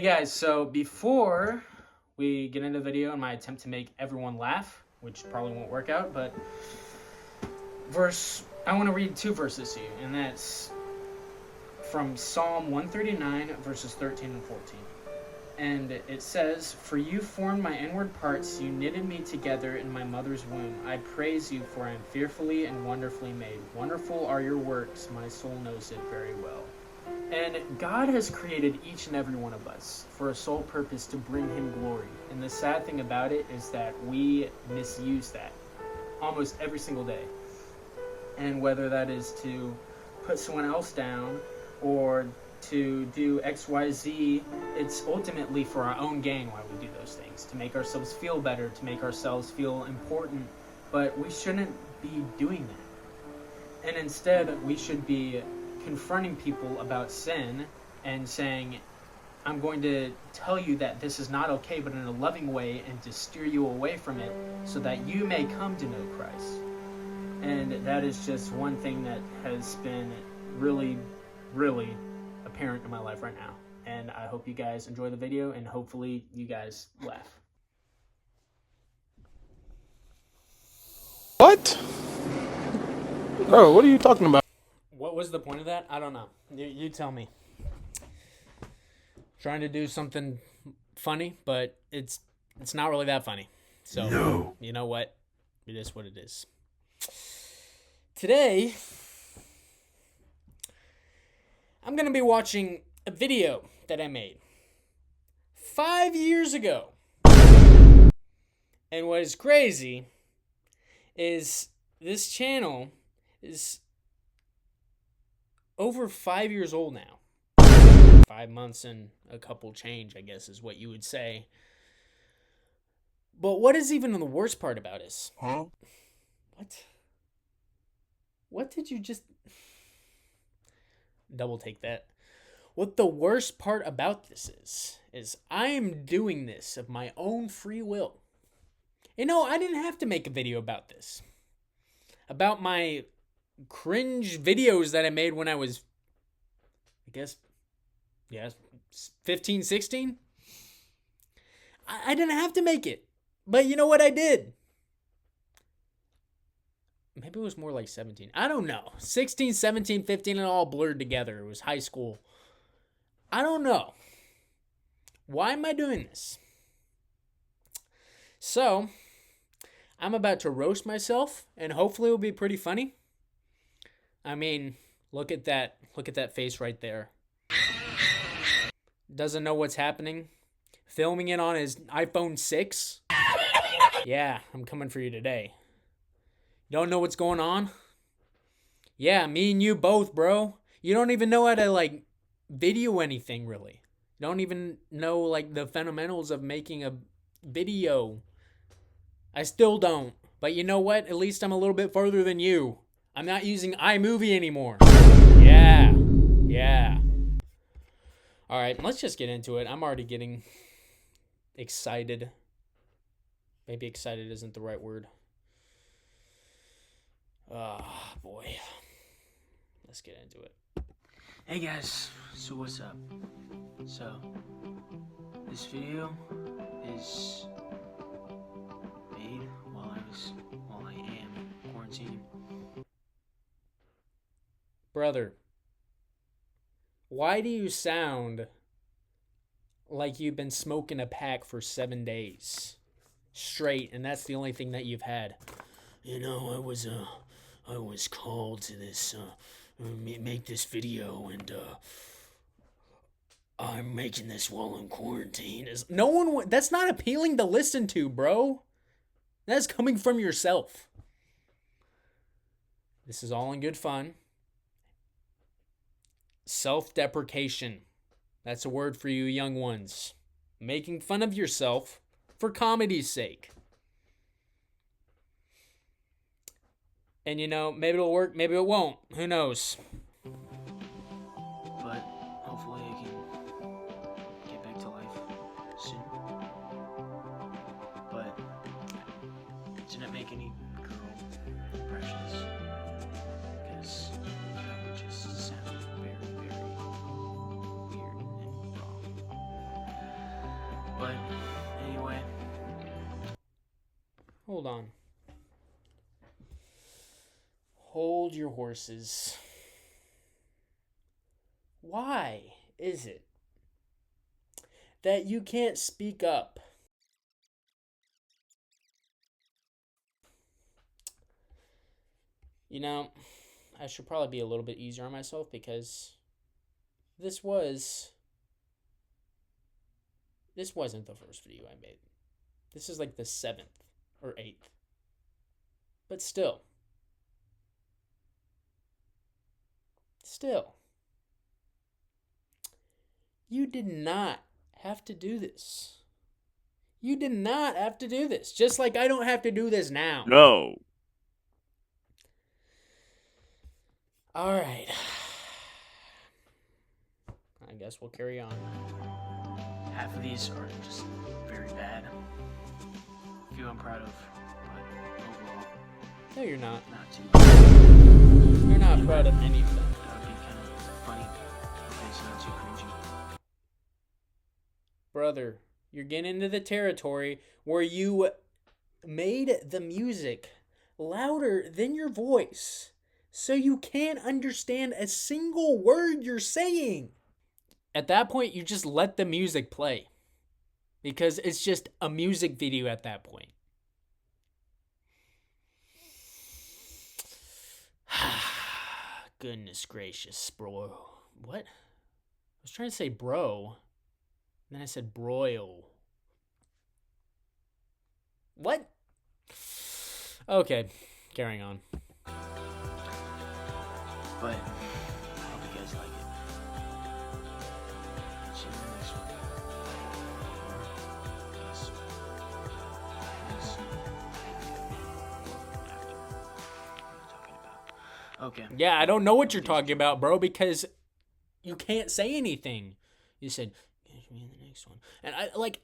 Guys, so before we get into the video and my attempt to make everyone laugh, which probably won't work out, but I want to read two verses to you, and that's from Psalm 139, verses 13 and 14. And it says, "For you formed my inward parts, you knitted me together in my mother's womb. I praise you, for I am fearfully and wonderfully made. Wonderful are your works, my soul knows it very well." And God has created each and every one of us for a sole purpose to bring him glory. And the sad thing about it is that we misuse that almost every single day. And whether that is to put someone else down or to do XYZ, it's ultimately for our own gain why we do those things, to make ourselves feel better, to make ourselves feel important. But we shouldn't be doing that. And instead, we should be confronting people about sin and saying, I'm going to tell you that this is not okay, but in a loving way, and to steer you away from it so that you may come to know Christ. And that is just one thing that has been really, really apparent in my life right now. And I hope you guys enjoy the video, and hopefully you guys laugh. What? Bro, what are you talking about? What was the point of that? I don't know. You tell me. Trying to do something funny, but it's not really that funny. So, no. You know what? It is what it is. Today, I'm going to be watching a video that I made 5 years ago. And what is crazy is this channel is over 5 years old now. 5 months and a couple change, I guess, is what you would say. But what is even the worst part about this? Huh? What did you just... Double take that. What the worst part about this is I am doing this of my own free will. You know, I didn't have to make a video about this. About my cringe videos that I made when I was, I guess, 15, 16. I didn't have to make it. But you know what I did? Maybe it was more like 17. I don't know. 16, 17, 15, and all blurred together. It was high school. I don't know. Why am I doing this? So, I'm about to roast myself, and hopefully it'll be pretty funny. I mean, look at that face right there. Doesn't know what's happening. Filming it on his iPhone 6. Yeah, I'm coming for you today. Don't know what's going on? Yeah, me and you both, bro. You don't even know how to, video anything, really. You don't even know, the fundamentals of making a video. I still don't. But you know what? At least I'm a little bit further than you. I'm not using iMovie anymore. Yeah. All right, let's just get into it. I'm already getting excited. Maybe excited isn't the right word. Oh, boy. Let's get into it. Hey, guys. So what's up? So, this video is made while I am quarantining. Brother, why do you sound like you've been smoking a pack for 7 days straight, and that's the only thing that you've had? You know, I was called to this, make this video, and I'm making this while in quarantine. That's not appealing to listen to, bro. That's coming from yourself. This is all in good fun. Self-deprecation. That's a word for you young ones. Making fun of yourself for comedy's sake. And you know, maybe it'll work, maybe it won't. Who knows? But hopefully I can get back to life soon. But didn't make any girl impressions because that would just sound very, very weird and wrong. But anyway. Hold on. Hold your horses. Why is it that you can't speak up? You know, I should probably be a little bit easier on myself because this wasn't the first video I made. This is like the 7th or 8th. But still. You did not have to do this. You did not have to do this. Just like I don't have to do this now. No. All right. I guess we'll carry on. Half of these are just very bad. A few I'm proud of, but overall. No, you're not. Not too bad. You're not proud of any of them. That would be kind of funny. Okay, so not too cringy. Brother, you're getting into the territory where you made the music louder than your voice, so you can't understand a single word you're saying. At that point, you just let the music play. Because it's just a music video at that point. Goodness gracious, bro. What? I was trying to say bro. And then I said broil. What? Okay, carrying on. But I hope you guys like it. See you in the next one. Okay. Yeah, I don't know what you're talking about, bro, because you can't say anything. You said, catch me in the next one. And I, like,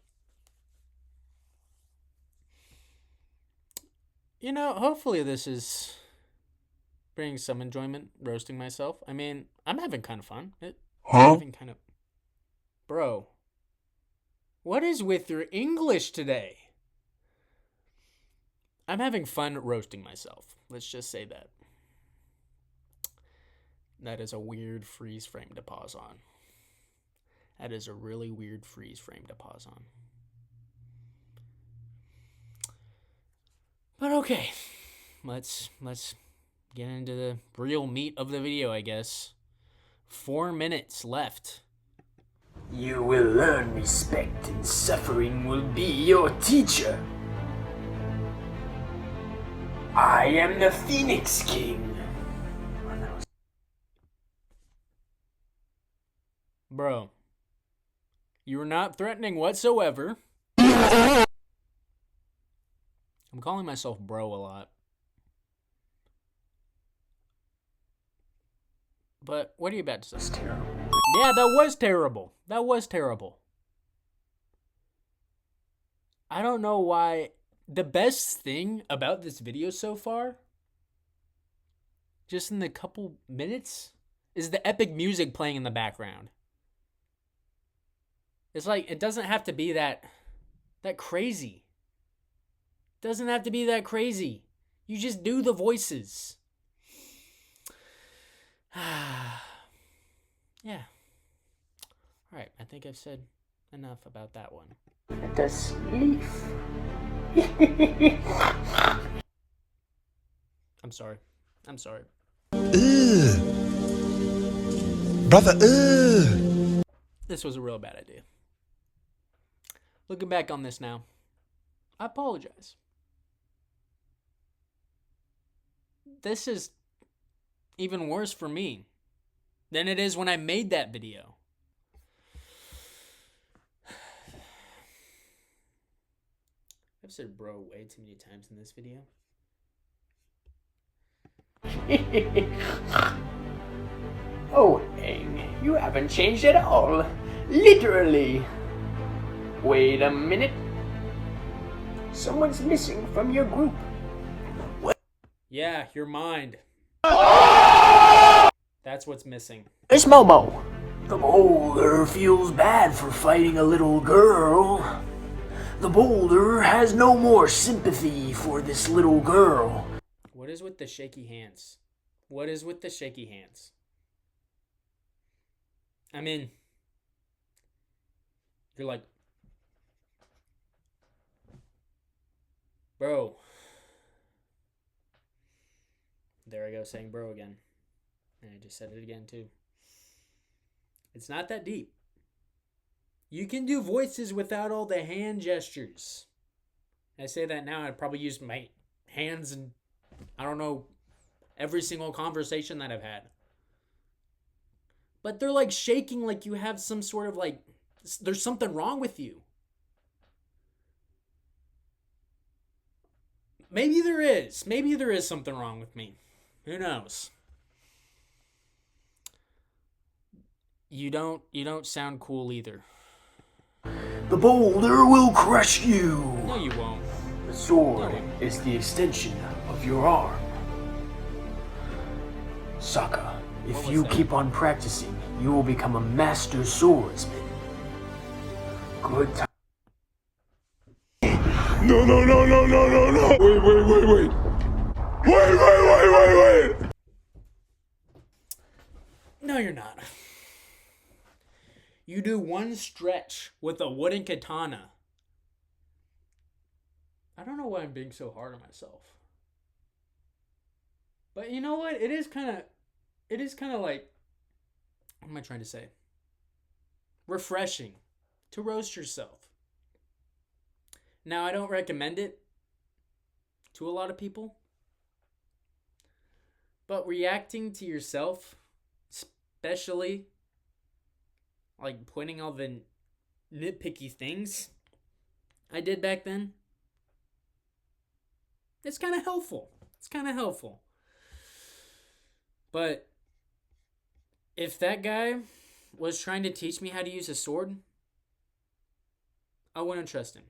you know, hopefully this is bringing some enjoyment, roasting myself. I mean, I'm having kind of fun. I'm having kind of... Bro, what is with your English today? I'm having fun roasting myself. Let's just say that. That is a weird freeze frame to pause on. That is a really weird freeze frame to pause on. But okay, let's get into the real meat of the video, I guess. 4 minutes left. You will learn respect, and suffering will be your teacher. I am the Phoenix King. Bro, you're not threatening whatsoever. I'm calling myself bro a lot. But what are you about to say? That's terrible. Yeah, that was terrible. That was terrible. I don't know why. The best thing about this video so far, just in the couple minutes, is the epic music playing in the background. It's like, it doesn't have to be that crazy. It doesn't have to be that crazy. You just do the voices. Yeah. Alright, I think I've said enough about that one. Das Leaf. I'm sorry. Brother, This was a real bad idea. Looking back on this now, I apologize. This is even worse for me than it is when I made that video. I've said bro way too many times in this video. Oh, Aang, you haven't changed at all. Literally. Wait a minute. Someone's missing from your group. What? Yeah, your mind. That's what's missing. It's Momo. The older feels bad for fighting a little girl. The boulder has no more sympathy for this little girl. What is with the shaky hands? What is with the shaky hands? I mean, you're like, bro. There I go saying bro again. And I just said it again too. It's not that deep. You can do voices without all the hand gestures. I say that now, I'd probably use my hands in, I don't know, every single conversation that I've had. But they're like shaking like you have some sort of like, there's something wrong with you. Maybe there is. Maybe there is something wrong with me. Who knows? You don't sound cool either. The boulder will crush you. No, you won't. The sword is the extension of your arm. Sokka, if you keep on practicing, you will become a master swordsman. Good time. No. Wait. No, you're not. You do one stretch with a wooden katana. I don't know why I'm being so hard on myself. But you know what? It is kind of like, what am I trying to say? Refreshing to roast yourself. Now, I don't recommend it to a lot of people. But reacting to yourself, especially like pointing all the nitpicky things I did back then, it's kind of helpful. But if that guy was trying to teach me how to use a sword, I wouldn't trust him.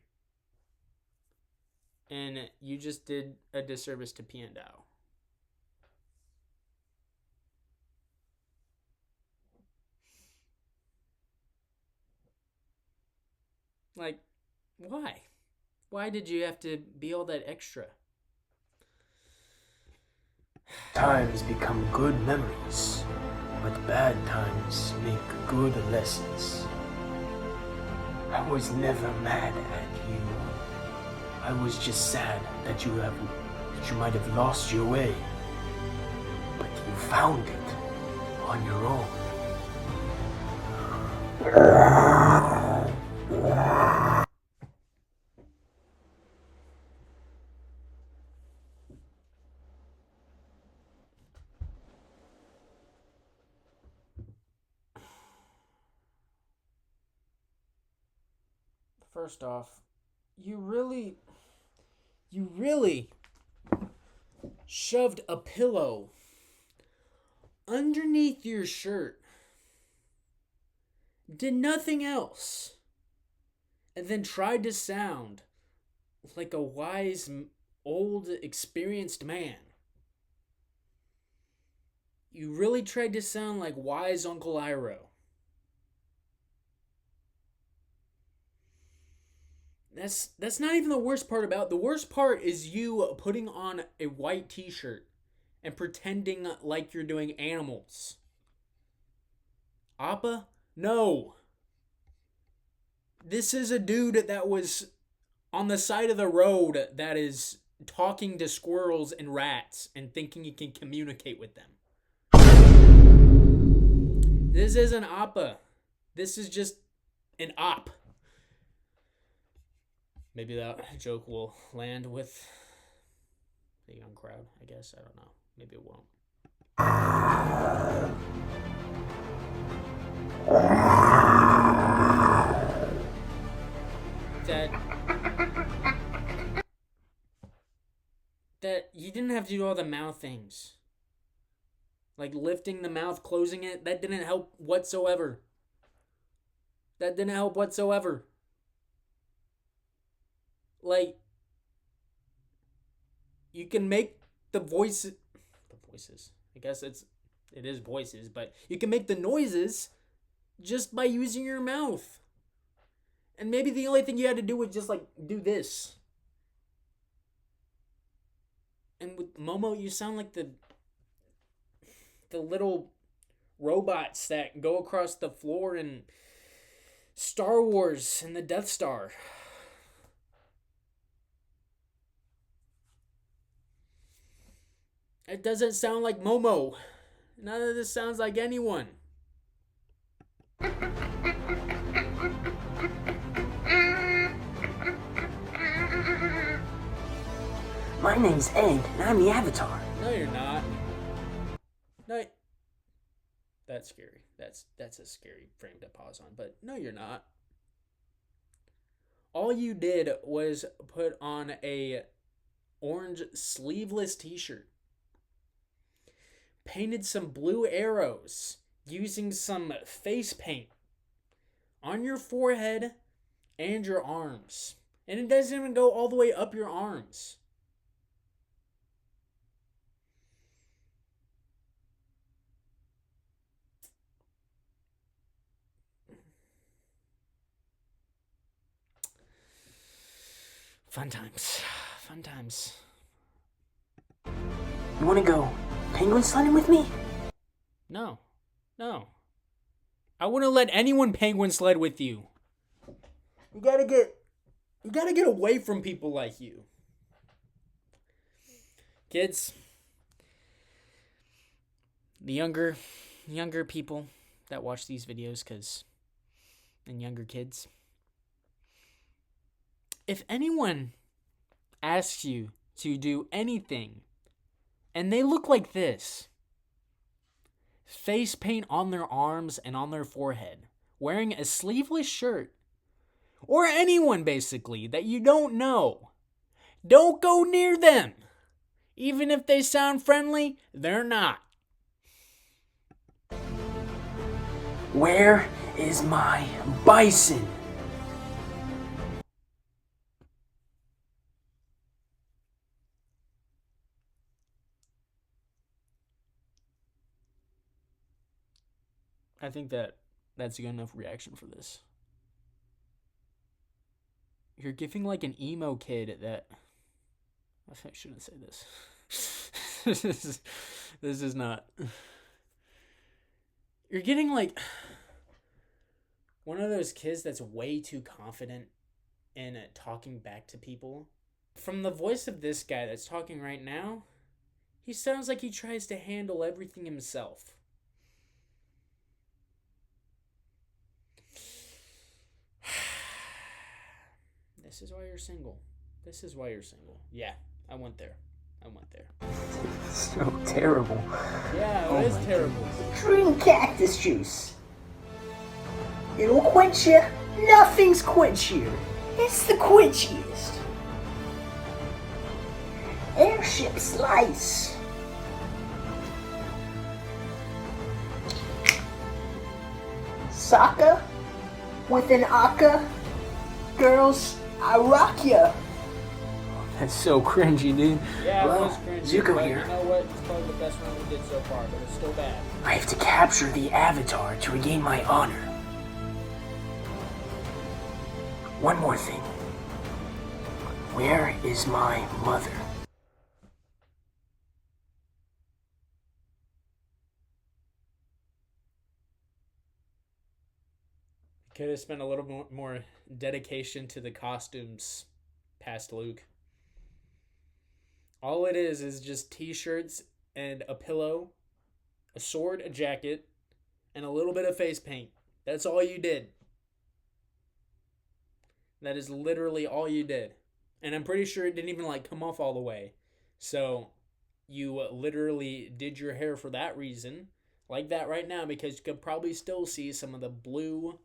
And you just did a disservice to Piandao. Like, why? Why did you have to be all that extra? Times become good memories, but bad times make good lessons. I was never mad at you. I was just sad that you might have lost your way. But you found it on your own. First off, you really shoved a pillow underneath your shirt, did nothing else, and then tried to sound like a wise, old, experienced man. You really tried to sound like wise Uncle Iroh. That's not even the worst part about it. The worst part is you putting on a white t-shirt and pretending like you're doing animals. Appa? No. This is a dude that was on the side of the road that is talking to squirrels and rats and thinking he can communicate with them. This isn't Appa. This is just an op. Maybe that joke will land with the young crowd, I guess. I don't know. Maybe it won't. That you didn't have to do all the mouth things. Like lifting the mouth, closing it. That didn't help whatsoever. Like, you can make the voices, I guess it is voices, but you can make the noises just by using your mouth. And maybe the only thing you had to do was just like do this. And with Momo, you sound like the little robots that go across the floor in Star Wars and the Death Star. It doesn't sound like Momo. None of this sounds like anyone. My name's Ed, and I'm the Avatar. No, you're not. No. That's scary. That's a scary frame to pause on. But no, you're not. All you did was put on a orange sleeveless t-shirt. Painted some blue arrows using some face paint on your forehead and your arms. And it doesn't even go all the way up your arms. Fun times. Fun times. You wanna go penguin sledding with me? No. I wouldn't let anyone penguin sled with you. You gotta get away from people like you. Kids. The younger people that watch these videos, and younger kids. If anyone asks you to do anything and they look like this, face paint on their arms and on their forehead, wearing a sleeveless shirt, or anyone basically that you don't know, don't go near them. Even if they sound friendly, they're not. Where is my bison? I think that's a good enough reaction for this. You're giving like an emo kid that... I shouldn't say this. This is not... You're getting like one of those kids that's way too confident in talking back to people. From the voice of this guy that's talking right now, he sounds like he tries to handle everything himself. This is why you're single. This is why you're single. Yeah, I went there. So terrible. Yeah, it is terrible. Drink cactus juice. It'll quench you. Nothing's quenchier. It's the quenchiest. Airship slice. Sokka with an aka. Girls, I rock ya. That's so cringy, dude. Yeah, Well, it was cringy. Zuko but here. You know what? It's probably the best one we did so far, but it's still bad. I have to capture the Avatar to regain my honor. One more thing. Where is my mother? Could have spent a little more dedication to the costumes past Luke. All it is just t-shirts and a pillow, a sword, a jacket, and a little bit of face paint. That's all you did. That is literally all you did. And I'm pretty sure it didn't even come off all the way. So you literally did your hair for that reason. Like that right now, because you could probably still see some of the blue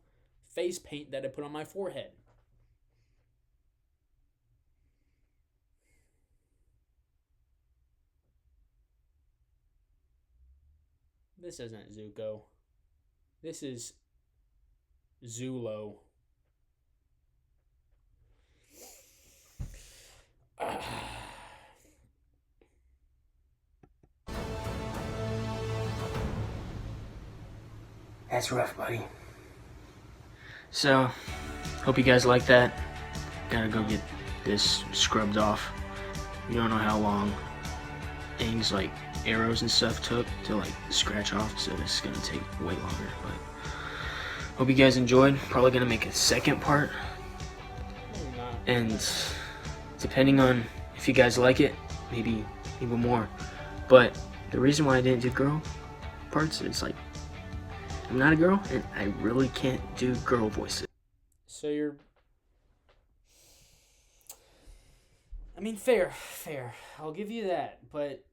face paint that I put on my forehead. This isn't Zuko. This is Zulo. That's rough, buddy. So, Hope you guys like that. Gotta go get this scrubbed off. You don't know how long Aang's like arrows and stuff took to like scratch off, so this is gonna take way longer. But hope you guys enjoyed. Probably gonna make a second part, Maybe not. and depending on if you guys like it, maybe even more. But the reason why I didn't do girl parts is like I'm not a girl, and I really can't do girl voices. So you're. I mean, fair. I'll give you that, but.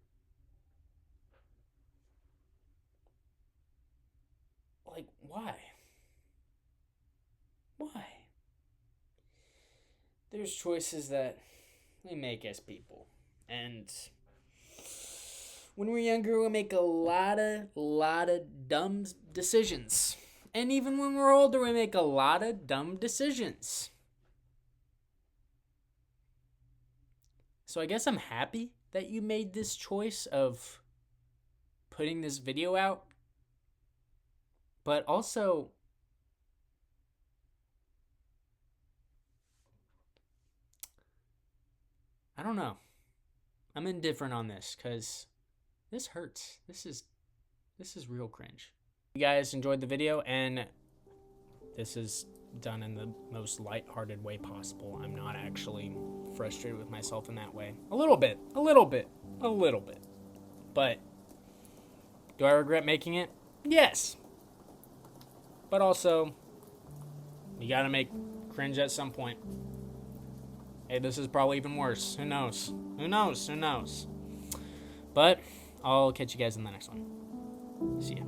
Like, why? Why? There's choices that we make as people. And when we're younger, we make a lot of dumb decisions. And even when we're older, we make a lot of dumb decisions. So I guess I'm happy that you made this choice of putting this video out. But also, I don't know. I'm indifferent on this because this hurts. This is real cringe. You guys enjoyed the video, and this is done in the most lighthearted way possible. I'm not actually frustrated with myself in that way. A little bit. But do I regret making it? Yes. But also, you gotta make cringe at some point. Hey, this is probably even worse. Who knows? But I'll catch you guys in the next one. See ya.